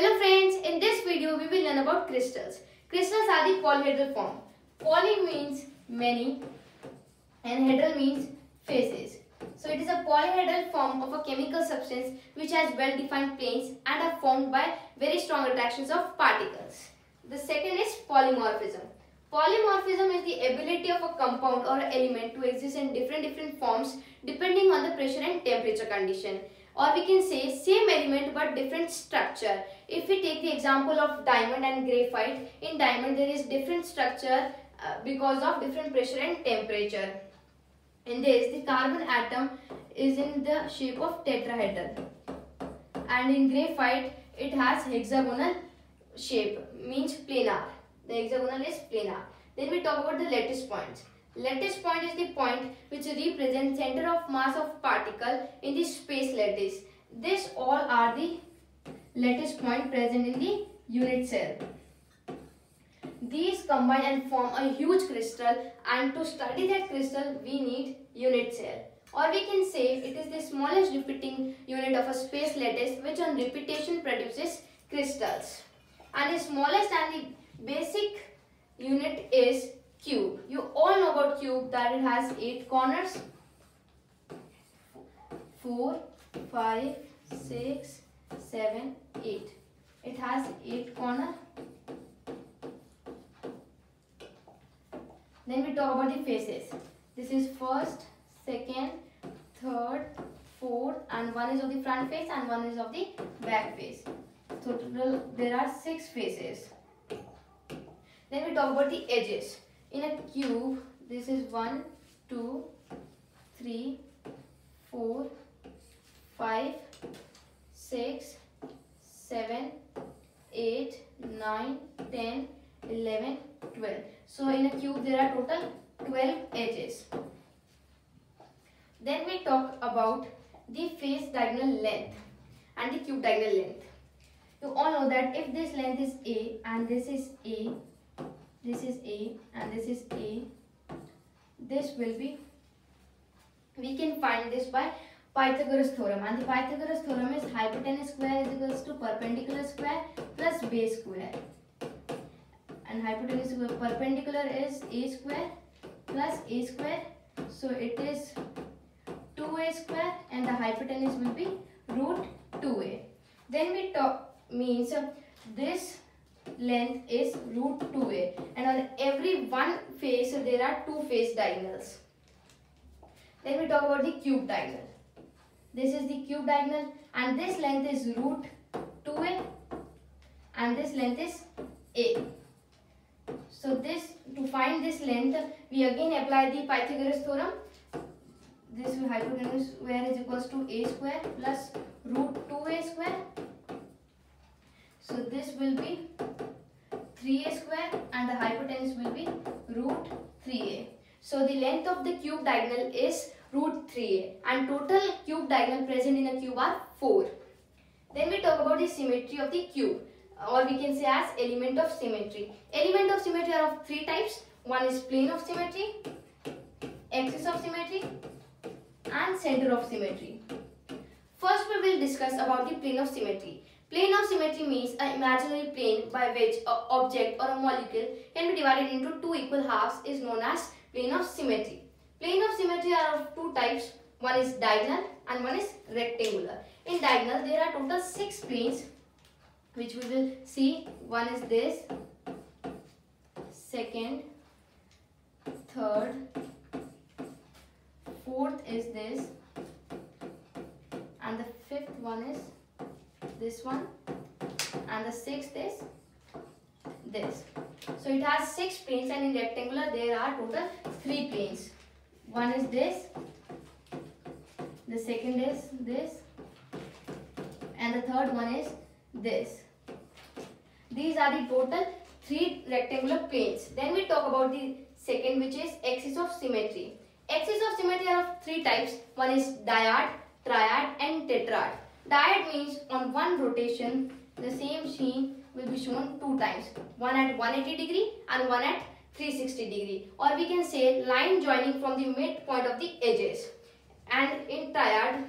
Hello friends, in this video we will learn about crystals. Crystals are the polyhedral form. Poly means many and hedral means phases. So it is a polyhedral form of a chemical substance which has well defined planes and are formed by very strong attractions of particles. The second is polymorphism. Polymorphism is the ability of a compound or element to exist in different forms depending on the pressure and temperature condition. Or we can say same element but different structure. If we take the example of diamond and graphite, in diamond there is different structure because of different pressure and temperature. In this, the carbon atom is in the shape of tetrahedral, and in graphite it has hexagonal shape, means planar. The hexagonal is planar. Then we talk about the lattice points. Lattice point is the point which represents center of mass of particle in the space lattice. This all are the lattice point present in the unit cell. These combine and form a huge crystal, and to study that crystal we need unit cell. Or we can say it is the smallest repeating unit of a space lattice which on repetition produces crystals. And the smallest and the basic unit is cube. You all know about cube, that it has 8 corners. 4, 5, 6, 7, 8. It has 8 corners. Then we talk about the faces. This is first, second, third, fourth, and one is of the front face and one is of the back face. So total there are 6 faces. Then we talk about the edges. In a cube, this is 1, 2, 3, 4, 5, 6, 7, 8, 9, 10, 11, 12. So in a cube there are total 12 edges. Then we talk about the face diagonal length and the cube diagonal length. You all know that if this length is A and this is A, this is A and this is A, this will be, we can find this by Pythagoras theorem, and the Pythagoras theorem is hypotenuse square is equals to perpendicular square plus base square, and hypotenuse perpendicular is A square plus A square, so it is 2A square and the hypotenuse will be root 2A. Then we talk means this length is root 2A, and on every one face there are 2 face diagonals. Then we talk about the cube diagonal. This is the cube diagonal, and this length is root 2A and this length is A. So this, to find this length, we again apply the Pythagoras theorem. This hypotenuse square is equals to A square plus root 2A square. So this will be 3A square and the hypotenuse will be root 3A. So the length of the cube diagonal is root 3A, and total cube diagonal present in a cube are 4. Then we talk about the symmetry of the cube, or we can say as element of symmetry. Element of symmetry are of 3 types. One is plane of symmetry, axis of symmetry, and center of symmetry. First we will discuss about the plane of symmetry. Plane of symmetry means an imaginary plane by which an object or a molecule can be divided into 2 equal halves is known as plane of symmetry. Plane of symmetry are of 2 types. One is diagonal and one is rectangular. In diagonal there are total 6 planes which we will see. One is this, second, third, fourth is this, and the 5th one is this one, and the 6th is this. So it has 6 planes, and in rectangular there are total 3 planes. One is this, the second is this, and the third one is this. These are the total 3 rectangular planes. Then we talk about the second, which is axis of symmetry. Axis of symmetry are of 3 types. One is dyad, triad and tetrad. Dyad means on one rotation the same scene will be shown 2 times. One at 180 degree and one at 360 degree. Or we can say line joining from the midpoint of the edges. And in triad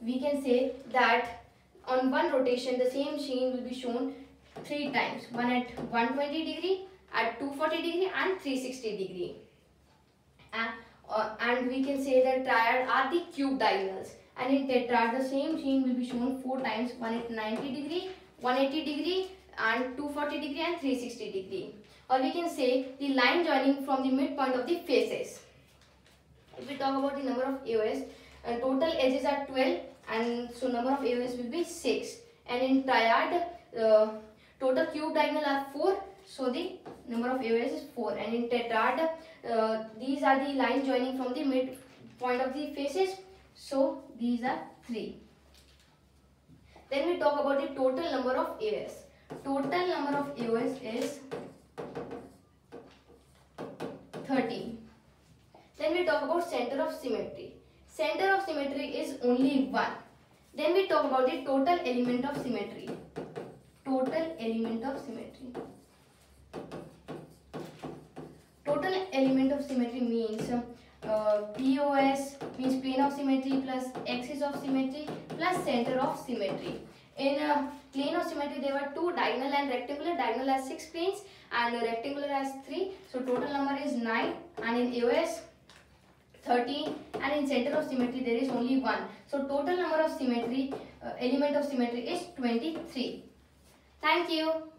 we can say that on one rotation the same sheen will be shown 3 times, one at 120 degree, at 240 degree and 360 degree. And we can say that triad are the cube diagonals, and in tetrad the same sheen will be shown 4 times, one at 90 degree, 180 degree and 240 degree and 360 degree. Or we can say the line joining from the midpoint of the faces. If we talk about the number of AOS, total edges are 12, and so number of AOS will be 6. And in triad, total cube diagonal are 4, so the number of AOS is 4. And in tetrad, these are the lines joining from the midpoint of the faces, so these are 3. Then we talk about the total number of AOS. Total number of AOS is 13. Then we talk about center of symmetry. Center of symmetry is only 1. Then we talk about the total element of symmetry. Total element of symmetry. Total element of symmetry means POS means plane of symmetry plus axis of symmetry plus center of symmetry. In plane of symmetry there were 2, diagonal and rectangular. Diagonal has 6 planes and rectangular has 3. So total number is 9, and in AOS 13, and in center of symmetry there is only 1. So total number of symmetry, element of symmetry is 23. Thank you.